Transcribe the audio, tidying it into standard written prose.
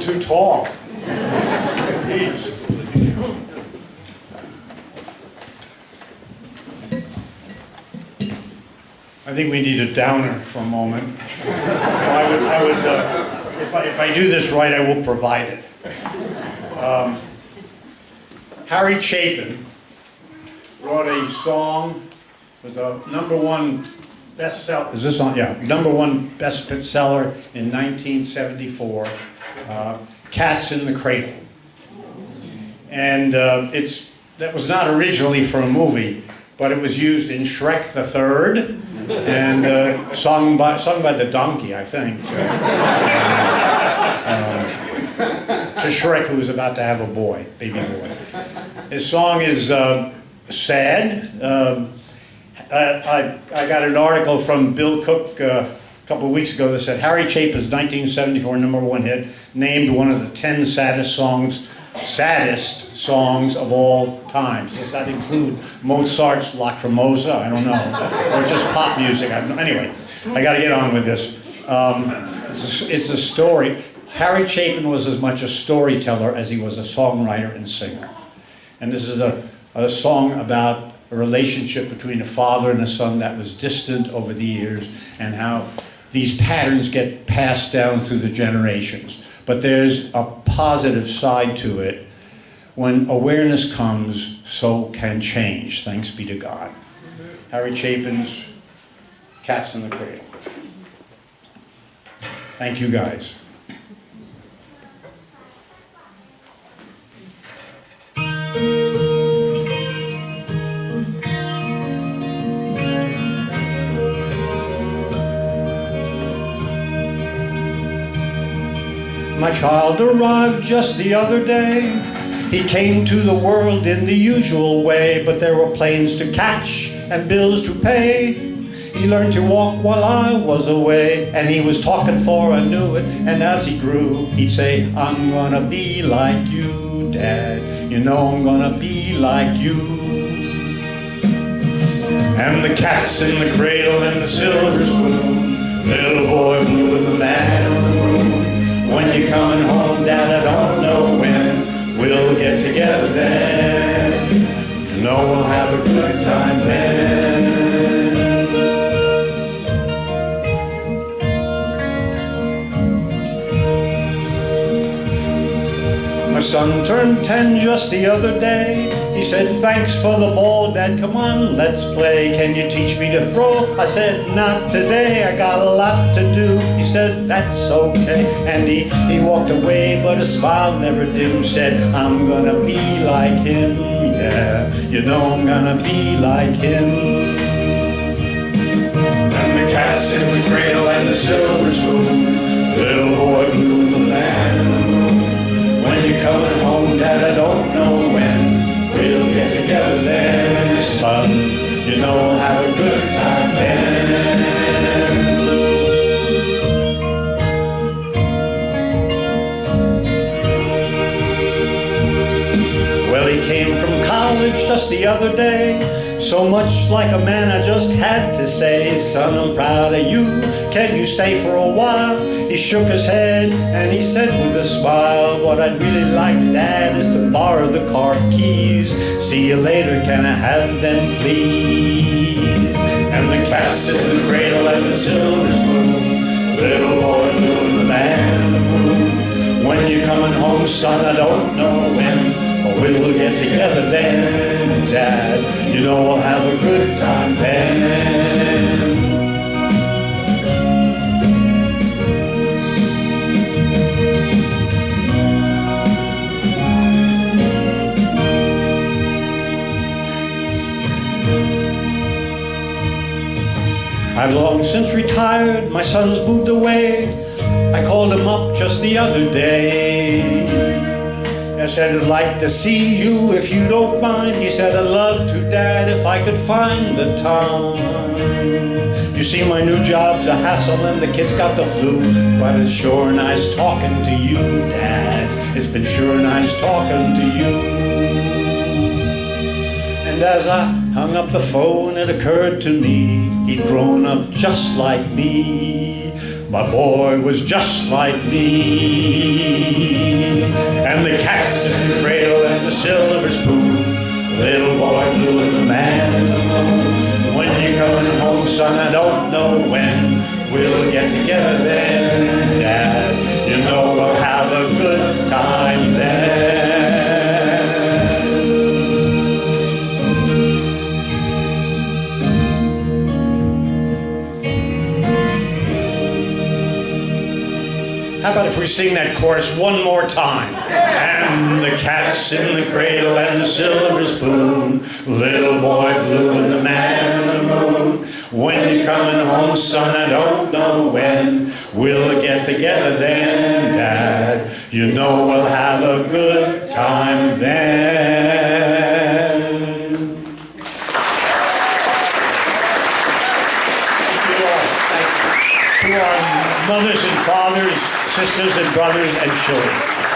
too tall. Jeez. I think we need a downer for a moment. If I do this right, I will provide it. Harry Chapin wrote a song, was a #1 bestseller. Is this on? Yeah, #1 bestseller in 1974. Cats in the Cradle, and that was not originally for a movie, but it was used in Shrek the Third, and sung by the donkey, I think, to Shrek, who was about to have a boy, baby boy. His song is sad. I got an article from Bill Cook a couple of weeks ago that said Harry Chapin's 1974 #1 hit named one of the 10 saddest songs of all time. Does that include Mozart's Lacrimosa? I don't know. Or just pop music? Anyway, I got to get on with this. It's a story. Harry Chapin was as much a storyteller as he was a songwriter and singer. And this is a song about a relationship between a father and a son that was distant over the years, and how these patterns get passed down through the generations. But there's a positive side to it. When awareness comes, so can change. Thanks be to God. Harry Chapin's Cats in the Cradle. Thank you, guys. My child arrived just the other day. He came to the world in the usual way, but there were planes to catch and bills to pay. He learned to walk while I was away, and he was talking for I knew it. And as he grew, he'd say, I'm gonna be like you, Dad. You know I'm gonna be like you. And the cat's in the cradle and the silver spoon, little boy blue and the man in the moon. When you're coming home, Dad, I don't know when. We'll get together then. You know we'll have a good time then. My son turned 10 just the other day. He said, thanks for the ball, Dad, come on, let's play. Can you teach me to throw? I said, not today, I got a lot to do. He said, that's okay. And he walked away, but his smile never dimmed. Said, I'm gonna be like him, yeah. You know I'm gonna be like him. And the cat's in the cradle and the silver spoon, little boy blue and the man in the moon. When you're coming home, Dad, I don't know when. We'll get together then, son. You know we'll have a good time then. Well, he came from college just the other day. So much like a man, I just had to say, son, I'm proud of you. Can you stay for a while? He shook his head and he said with a smile, what I'd really like, Dad, is to borrow the car keys. See you later, can I have them, please? And the cat's in the cradle and the silver spoon, little boy blue and the man in the moon. When you're coming home, son, I don't know when, but we'll get together then, Dad. You know we'll have a good time then. I've long since retired, my son's moved away. I called him up just the other day. I said, I'd like to see you if you don't mind. He said, I'd love to, Dad, if I could find the time. You see, my new job's a hassle and the kid's got the flu, but it's sure nice talking to you, Dad. It's been sure nice talking to you. And as I hung up the phone, it occurred to me, he'd grown up just like me. My boy was just like me. And the cat's in the cradle and the silver spoon, little boy blue and the man in the moon. When you're coming home, son, I don't know when. We'll get together then, Dad. You know we'll have a good time then. How about if we sing that chorus one more time? And the cat's in the cradle and the silver spoon, little boy blue and the man in the moon. When you're coming home, son, I don't know when. We'll get together then, Dad. You know we'll have a good time then. To our mothers and fathers, sisters and brothers and children.